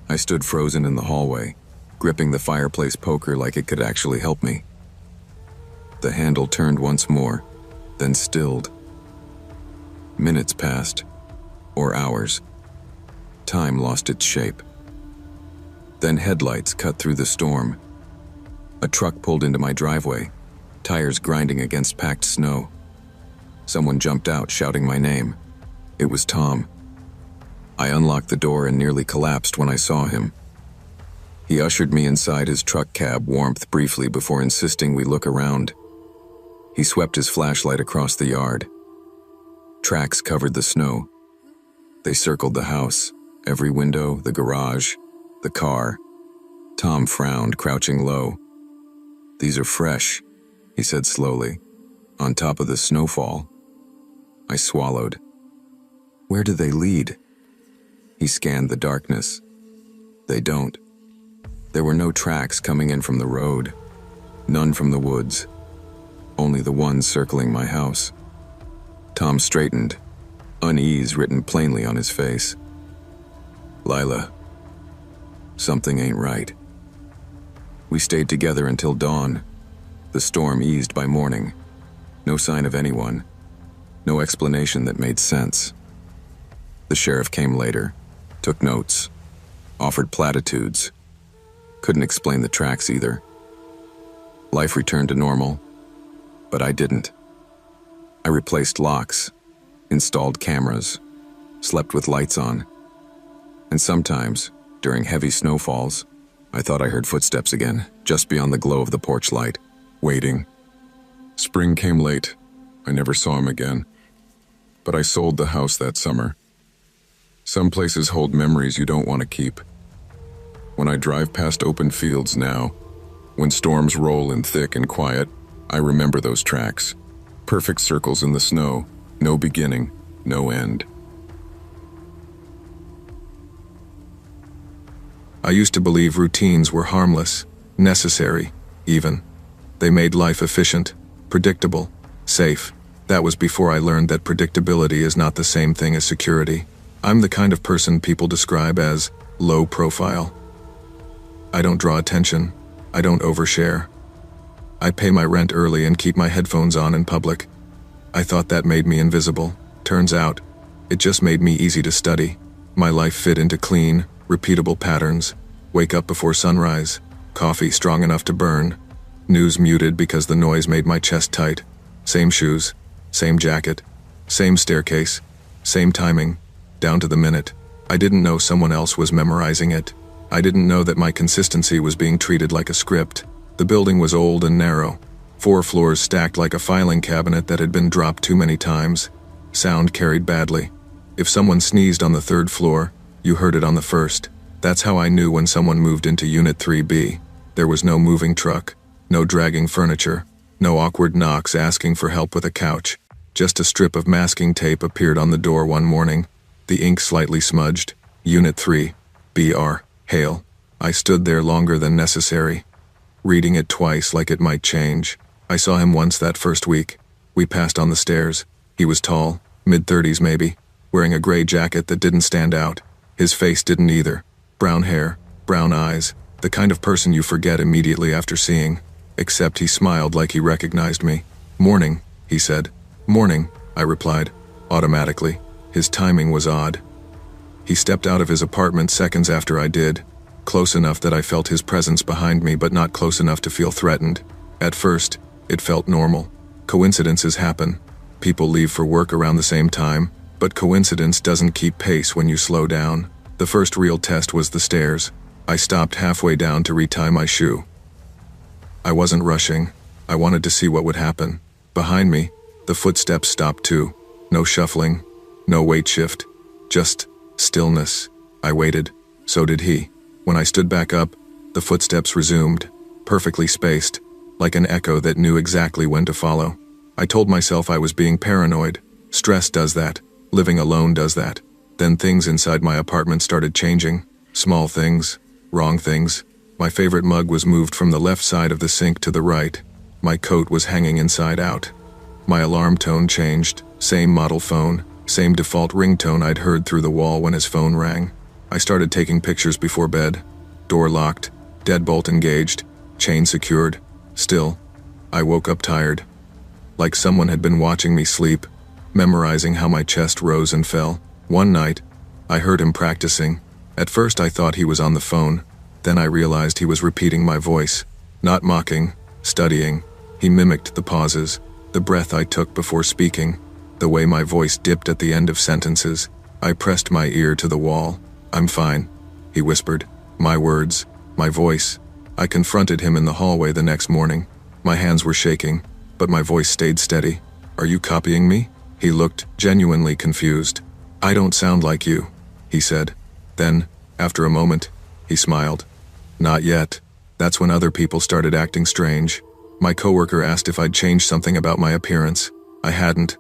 I stood frozen in the hallway, gripping the fireplace poker like it could actually help me. The handle turned once more, then stilled. Minutes passed, or hours. Time lost its shape. Then headlights cut through the storm. A truck pulled into my driveway, tires grinding against packed snow. Someone jumped out, shouting my name. It was Tom. I unlocked the door and nearly collapsed when I saw him. He ushered me inside his truck cab, warmth briefly before insisting we look around. He swept his flashlight across the yard. Tracks covered the snow. They circled the house, every window, the garage, the car. Tom frowned, crouching low. "These are fresh," he said slowly, "on top of the snowfall." I swallowed. "Where do they lead?" He scanned the darkness. They don't. There were no tracks coming in from the road, none from the woods, only the ones circling my house. Tom straightened, unease written plainly on his face. "Lila, something ain't right." We stayed together until dawn. The storm eased by morning. No sign of anyone. No explanation that made sense. The sheriff came later, took notes, offered platitudes. Couldn't explain the tracks either. Life returned to normal, but I didn't. I replaced locks, installed cameras, slept with lights on. And sometimes, during heavy snowfalls, I thought I heard footsteps again, just beyond the glow of the porch light, waiting. Spring came late. I never saw him again. But I sold the house that summer. Some places hold memories you don't want to keep. When I drive past open fields now, when storms roll in thick and quiet, I remember those tracks. Perfect circles in the snow, no beginning, no end. I used to believe routines were harmless, necessary, even. They made life efficient, predictable, safe. That was before I learned that predictability is not the same thing as security. I'm the kind of person people describe as low profile. I don't draw attention. I don't overshare. I pay my rent early and keep my headphones on in public. I thought that made me invisible. Turns out, it just made me easy to study. My life fit into clean, repeatable patterns. Wake up before sunrise. Coffee strong enough to burn. News muted because the noise made my chest tight. Same shoes, same jacket, same staircase, same timing, down to the minute. I didn't know someone else was memorizing it. I didn't know that my consistency was being treated like a script. The building was old and narrow. 4 floors stacked like a filing cabinet that had been dropped too many times. Sound carried badly. If someone sneezed on the 3rd floor, you heard it on the 1st. That's how I knew when someone moved into Unit 3B. There was no moving truck, no dragging furniture, no awkward knocks asking for help with a couch. Just a strip of masking tape appeared on the door one morning, the ink slightly smudged. Unit 3, BR, Hale. I stood there longer than necessary, reading it twice like it might change. I saw him once that first week. We passed on the stairs. He was tall, mid-30s maybe, wearing a gray jacket that didn't stand out. His face didn't either. Brown hair, brown eyes, the kind of person you forget immediately after seeing. Except he smiled like he recognized me. "Morning," he said. "Morning," I replied, automatically. His timing was odd. He stepped out of his apartment seconds after I did, close enough that I felt his presence behind me but not close enough to feel threatened. At first, it felt normal. Coincidences happen. People leave for work around the same time, but coincidence doesn't keep pace when you slow down. The first real test was the stairs. I stopped halfway down to retie my shoe. I wasn't rushing. I wanted to see what would happen. Behind me, the footsteps stopped too. No shuffling, no weight shift, just stillness. I waited. So did he. When I stood back up, the footsteps resumed, perfectly spaced, like an echo that knew exactly when to follow. I told myself I was being paranoid. Stress does that. Living alone does that. Then things inside my apartment started changing. Small things, wrong things. My favorite mug was moved from the left side of the sink to the right. My coat was hanging inside out. My alarm tone changed. Same model phone, same default ringtone I'd heard through the wall when his phone rang. I started taking pictures before bed. Door locked, deadbolt engaged, chain secured. Still, I woke up tired. Like someone had been watching me sleep, memorizing how my chest rose and fell. One night, I heard him practicing. At first I thought he was on the phone. Then I realized he was repeating my voice. Not mocking, studying. He mimicked the pauses, the breath I took before speaking, the way my voice dipped at the end of sentences. I pressed my ear to the wall. "I'm fine," he whispered. My words, my voice. I confronted him in the hallway the next morning. My hands were shaking, but my voice stayed steady. "Are you copying me?" He looked genuinely confused. "I don't sound like you," he said. Then, after a moment, he smiled. "Not yet." That's when other people started acting strange. My coworker asked if I'd changed something about my appearance. I hadn't.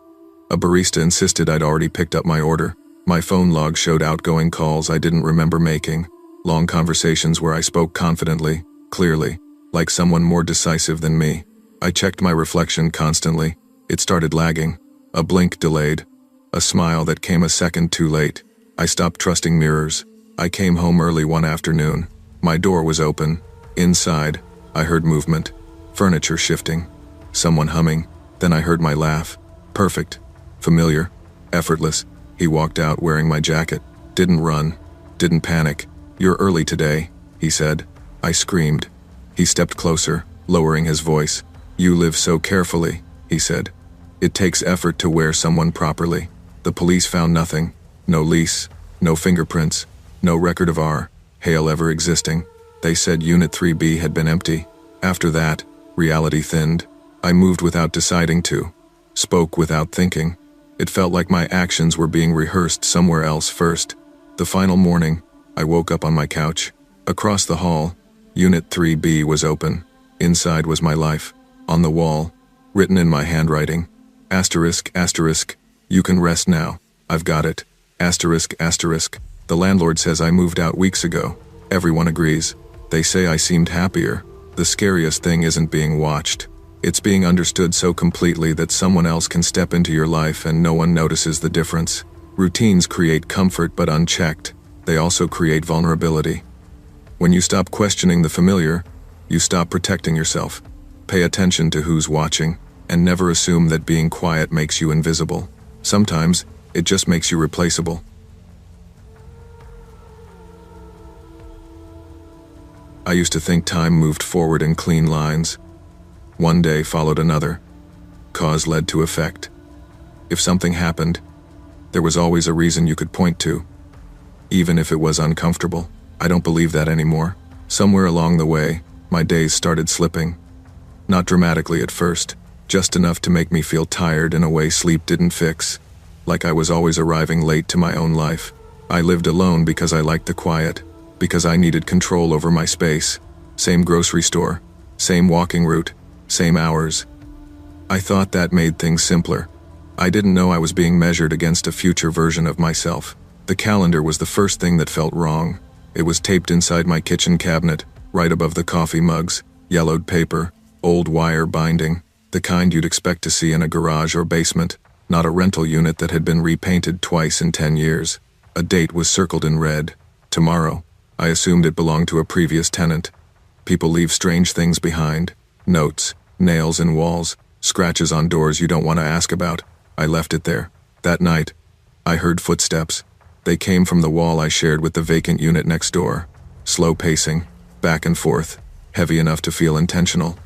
A barista insisted I'd already picked up my order. My phone log showed outgoing calls I didn't remember making. Long conversations where I spoke confidently, clearly, like someone more decisive than me. I checked my reflection constantly. It started lagging. A blink delayed. A smile that came a second too late. I stopped trusting mirrors. I came home early one afternoon. My door was open. Inside, I heard movement. furniture shifting, someone humming. Then I heard my laugh. Perfect, familiar, effortless. He walked out wearing my jacket. Didn't run, didn't panic. "You're early today," he said. I screamed. He stepped closer, lowering his voice. "You live so carefully," he said. "It takes effort to wear someone properly." The police found nothing. No lease, no fingerprints, no record of our Hale ever existing. They said Unit 3B had been empty. After that, reality thinned. I moved without deciding to, spoke without thinking. It felt like my actions were being rehearsed somewhere else first. The final morning, I woke up on my couch. Across the hall, Unit 3B was open. Inside was my life. On the wall, written in my handwriting, asterisk, asterisk, "You can rest now. I've got it. Asterisk, asterisk. The landlord says I moved out weeks ago. Everyone agrees. They say I seemed happier. The scariest thing isn't being watched. It's being understood so completely that someone else can step into your life and no one notices the difference. Routines create comfort but unchecked. They also create vulnerability. When you stop questioning the familiar, you stop protecting yourself. Pay attention to who's watching, and never assume that being quiet makes you invisible. Sometimes, it just makes you replaceable. I used to think time moved forward in clean lines. One day followed another. Cause led to effect. If something happened, there was always a reason you could point to, even if it was uncomfortable. I don't believe that anymore. Somewhere along the way, my days started slipping. Not dramatically at first, just enough to make me feel tired in a way sleep didn't fix. Like I was always arriving late to my own life. I lived alone because I liked the quiet, because I needed control over my space. Same grocery store, same walking route, same hours. I thought that made things simpler. I didn't know I was being measured against a future version of myself. The calendar was the first thing that felt wrong. It was taped inside my kitchen cabinet, right above the coffee mugs, yellowed paper, old wire binding, the kind you'd expect to see in a garage or basement, not a rental unit that had been repainted twice in 10 years. A date was circled in red. Tomorrow. I assumed it belonged to a previous tenant. People leave strange things behind. Notes, nails in walls, scratches on doors you don't want to ask about. I left it there. That night, I heard footsteps. They came from the wall I shared with the vacant unit next door. Slow pacing, back and forth, heavy enough to feel intentional.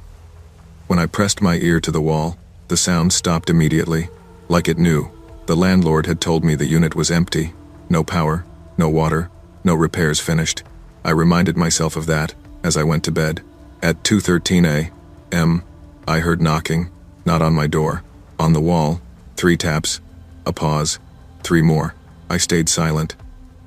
When I pressed my ear to the wall, the sound stopped immediately. Like it knew. The landlord had told me the unit was empty. No power, no water, no repairs finished. I reminded myself of that as I went to bed. At 2:13 a.m., I heard knocking, not on my door. On the wall, 3 taps, a pause, 3 more. I stayed silent.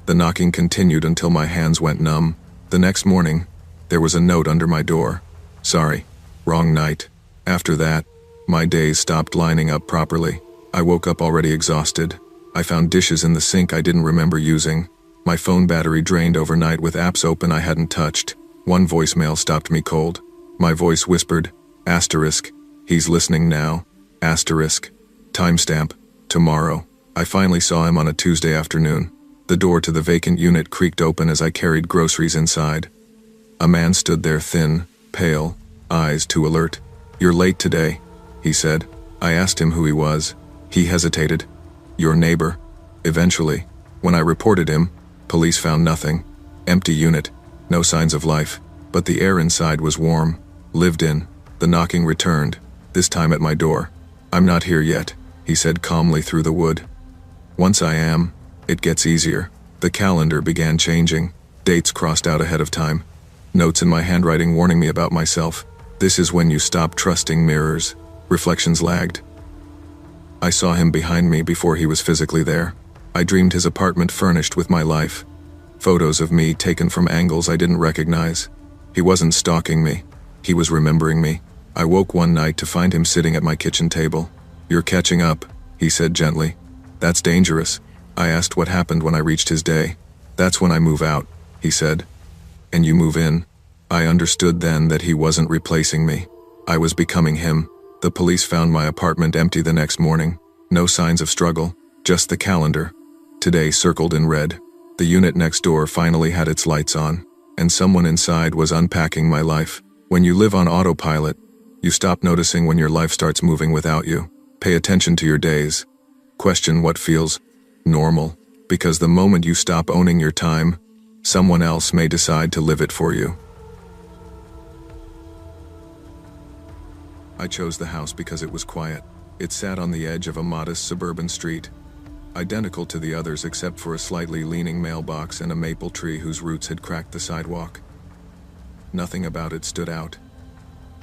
The knocking continued until my hands went numb. The next morning, there was a note under my door. "Sorry, wrong night." After that, my days stopped lining up properly. I woke up already exhausted. I found dishes in the sink I didn't remember using. My phone battery drained overnight with apps open I hadn't touched. One voicemail stopped me cold. My voice whispered, asterisk, "He's listening now, asterisk, timestamp, tomorrow." I finally saw him on a Tuesday afternoon. The door to the vacant unit creaked open as I carried groceries inside. A man stood there, thin, pale, eyes too alert. "You're late today," he said. I asked him who he was. He hesitated. "Your neighbor." Eventually, when I reported him, police found nothing. Empty unit, no signs of life, but the air inside was warm, lived in. The knocking returned, this time at my door. "I'm not here yet," he said calmly through the wood. "Once I am, it gets easier." The calendar began changing. Dates crossed out ahead of time. Notes in my handwriting warning me about myself. This is when you stop trusting mirrors. Reflections lagged. I saw him behind me before he was physically there. I dreamed his apartment furnished with my life. Photos of me taken from angles I didn't recognize. He wasn't stalking me. He was remembering me. I woke one night to find him sitting at my kitchen table. "You're catching up," he said gently. "That's dangerous." I asked what happened when I reached his day. "That's when I move out," he said. "And you move in." I understood then that he wasn't replacing me. I was becoming him. The police found my apartment empty the next morning. No signs of struggle, just the calendar. Today circled in red. The unit next door finally had its lights on, and someone inside was unpacking my life. When you live on autopilot, You stop noticing when your life starts moving without you. Pay attention to your days. Question what feels normal, because the moment you stop owning your time, someone else may decide to live it for you. I chose the house because it was quiet. It sat on the edge of a modest suburban street, identical to the others except for a slightly leaning mailbox and a maple tree whose roots had cracked the sidewalk. Nothing about it stood out.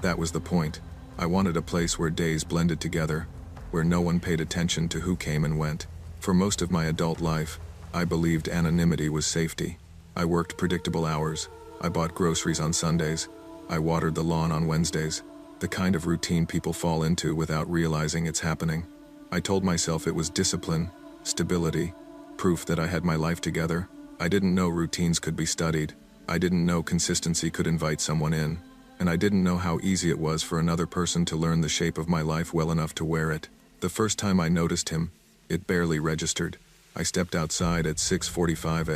That was the point. I wanted a place where days blended together, where no one paid attention to who came and went. For most of my adult life, I believed anonymity was safety. I worked predictable hours. I bought groceries on Sundays. I watered the lawn on Wednesdays. The kind of routine people fall into without realizing it's happening. I told myself it was discipline, stability, proof that I had my life together. I didn't know routines could be studied. I didn't know consistency could invite someone in. And I didn't know how easy it was for another person to learn the shape of my life well enough to wear it. The first time I noticed him, it barely registered. I stepped outside at 6:45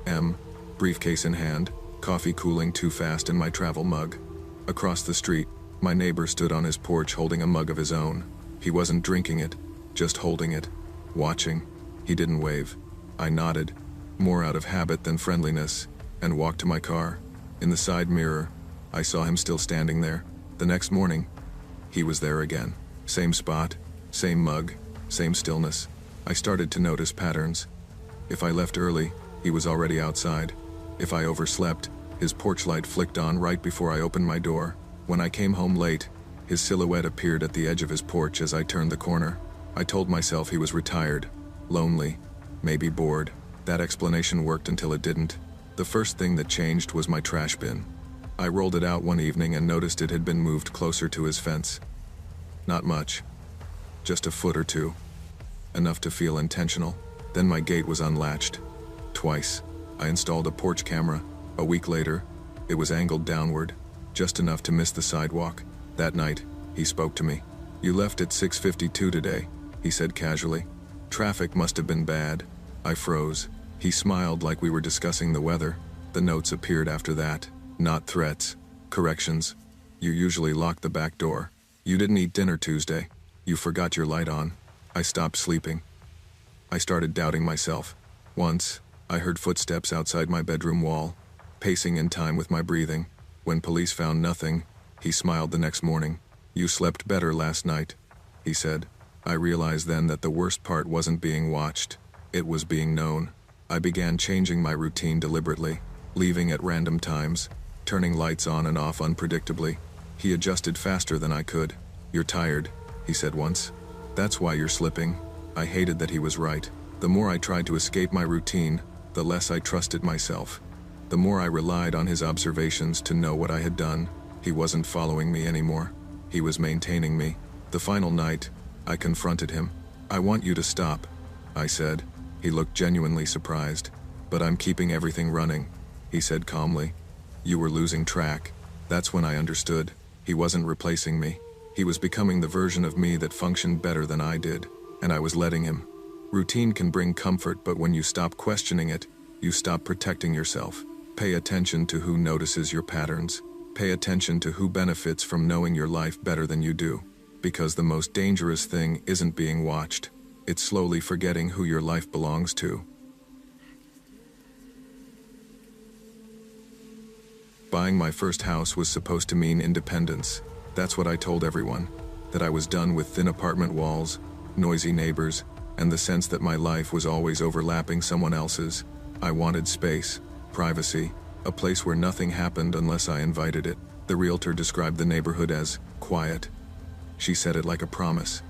a.m., briefcase in hand, coffee cooling too fast in my travel mug. Across the street, my neighbor stood on his porch holding a mug of his own. He wasn't drinking it, just holding it, watching. He didn't wave. I nodded, more out of habit than friendliness, and walked to my car. In the side mirror, I saw him still standing there. The next morning, he was there again. Same spot, same mug, same stillness. I started to notice patterns. If I left early, he was already outside. If I overslept, his porch light flicked on right before I opened my door. When I came home late, his silhouette appeared at the edge of his porch as I turned the corner. I told myself he was retired, lonely, maybe bored. That explanation worked until it didn't. The first thing that changed was my trash bin. I rolled it out one evening and noticed it had been moved closer to his fence. Not much, just a foot or two. Enough to feel intentional. Then my gate was unlatched. Twice. I installed a porch camera. A week later, it was angled downward, just enough to miss the sidewalk. That night, he spoke to me. "You left at 6:52 today," he said casually. "Traffic must have been bad." I froze. He smiled like we were discussing the weather. The notes appeared after that. Not threats. Corrections. "You usually lock the back door. You didn't eat dinner Tuesday. You forgot your light on." I stopped sleeping. I started doubting myself. Once, I heard footsteps outside my bedroom wall, pacing in time with my breathing. When police found nothing, he smiled the next morning. "You slept better last night," he said. I realized then that the worst part wasn't being watched. It was being known. I began changing my routine deliberately, leaving at random times, turning lights on and off unpredictably. He adjusted faster than I could. "You're tired," he said once. "That's why you're slipping." I hated that he was right. The more I tried to escape my routine, the less I trusted myself. The more I relied on his observations to know what I had done. He wasn't following me anymore. He was maintaining me. The final night, I confronted him. "I want you to stop," I said. He looked genuinely surprised. "But I'm keeping everything running," he said calmly. "You were losing track." That's when I understood. He wasn't replacing me. He was becoming the version of me that functioned better than I did, and I was letting him. Routine can bring comfort, but when you stop questioning it, you stop protecting yourself. Pay attention to who notices your patterns. Pay attention to who benefits from knowing your life better than you do. Because the most dangerous thing isn't being watched. It's slowly forgetting who your life belongs to. Buying my first house was supposed to mean independence. That's what I told everyone. That I was done with thin apartment walls, noisy neighbors, and the sense that my life was always overlapping someone else's. I wanted space, privacy, a place where nothing happened unless I invited it. The realtor described the neighborhood as quiet. She said it like a promise.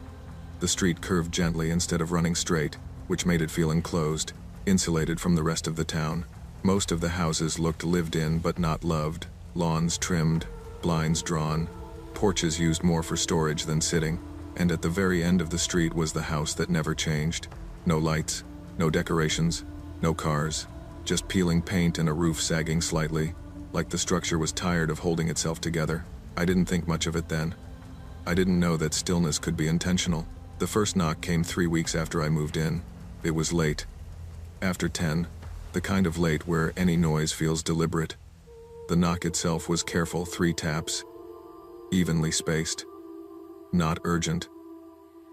The street curved gently instead of running straight, which made it feel enclosed, insulated from the rest of the town. Most of the houses looked lived in but not loved. Lawns trimmed, blinds drawn, porches used more for storage than sitting. And at the very end of the street was the house that never changed. No lights, no decorations, no cars. Just peeling paint and a roof sagging slightly, like the structure was tired of holding itself together. I didn't think much of it then. I didn't know that stillness could be intentional. The first knock came 3 weeks after I moved in. It was late. After 10, the kind of late where any noise feels deliberate. The knock itself was careful, 3 taps. evenly spaced. Not urgent,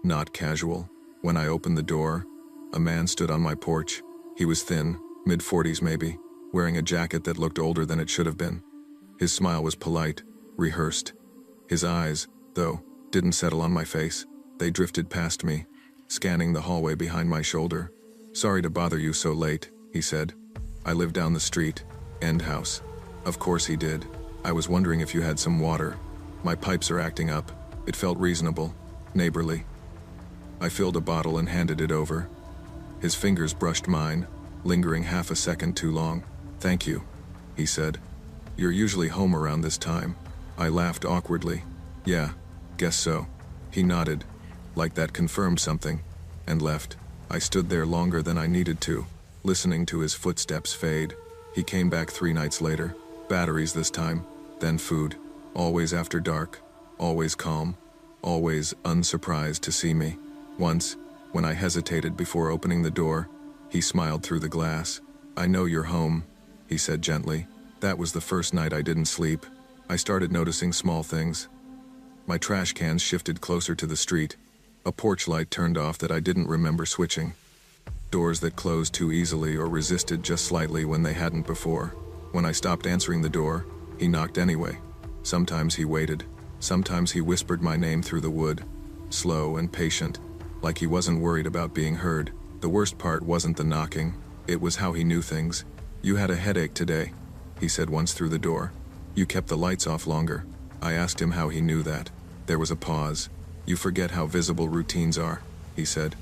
not casual. When I opened the door, a man stood on my porch. He was thin, mid-40s maybe, wearing a jacket that looked older than it should have been. His smile was polite, rehearsed. His eyes, though, didn't settle on my face. They drifted past me, scanning the hallway behind my shoulder. "Sorry to bother you so late," he said. "I live down the street, end house." Of course he did. "I was wondering if you had some water. My pipes are acting up." It felt reasonable, neighborly. I filled a bottle and handed it over. His fingers brushed mine, lingering half a second too long. "Thank you," he said. "You're usually home around this time." I laughed awkwardly. "Yeah, guess so." He nodded, like that confirmed something, and left. I stood there longer than I needed to, listening to his footsteps fade. He came back 3 nights later. Batteries this time, then food. Always after dark, always calm, always unsurprised to see me. Once, when I hesitated before opening the door, he smiled through the glass. "I know you're home," he said gently. That was the first night I didn't sleep. I started noticing small things. My trash cans shifted closer to the street. A porch light turned off that I didn't remember switching. Doors that closed too easily or resisted just slightly when they hadn't before. When I stopped answering the door, he knocked anyway. Sometimes he waited. Sometimes he whispered my name through the wood, slow and patient, like he wasn't worried about being heard. The worst part wasn't the knocking, it was how he knew things. "You had a headache today," he said once through the door. "You kept the lights off longer." I asked him how he knew that. There was a pause. "You forget how visible routines are," he said.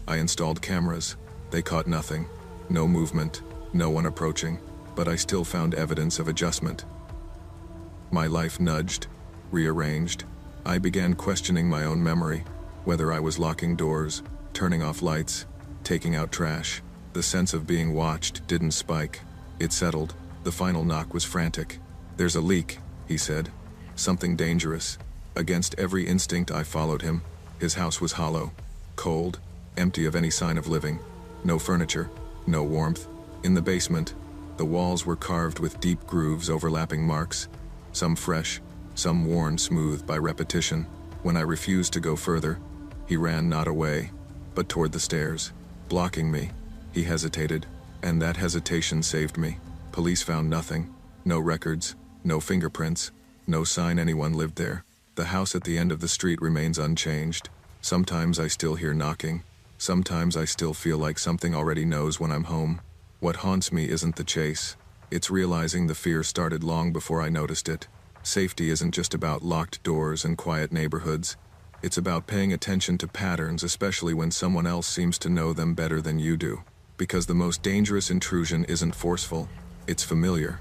I installed cameras. They caught nothing. No movement, no one approaching, but I still found evidence of adjustment. My life nudged, rearranged. I began questioning my own memory, whether I was locking doors, turning off lights, taking out trash. The sense of being watched didn't spike. It settled. The final knock was frantic. "There's a leak," he said. "Something dangerous." Against every instinct I followed him. His house was hollow, cold, empty of any sign of living. No furniture, no warmth. In the basement, the walls were carved with deep grooves overlapping marks, some fresh, some worn smooth by repetition. When I refused to go further, he ran not away, but toward the stairs, blocking me. He hesitated, and that hesitation saved me. Police found nothing. No records, no fingerprints, no sign anyone lived there. The house at the end of the street remains unchanged. Sometimes I still hear knocking. Sometimes I still feel like something already knows when I'm home. What haunts me isn't the chase. It's realizing the fear started long before I noticed it. Safety isn't just about locked doors and quiet neighborhoods. It's about paying attention to patterns, especially when someone else seems to know them better than you do. Because the most dangerous intrusion isn't forceful, it's familiar.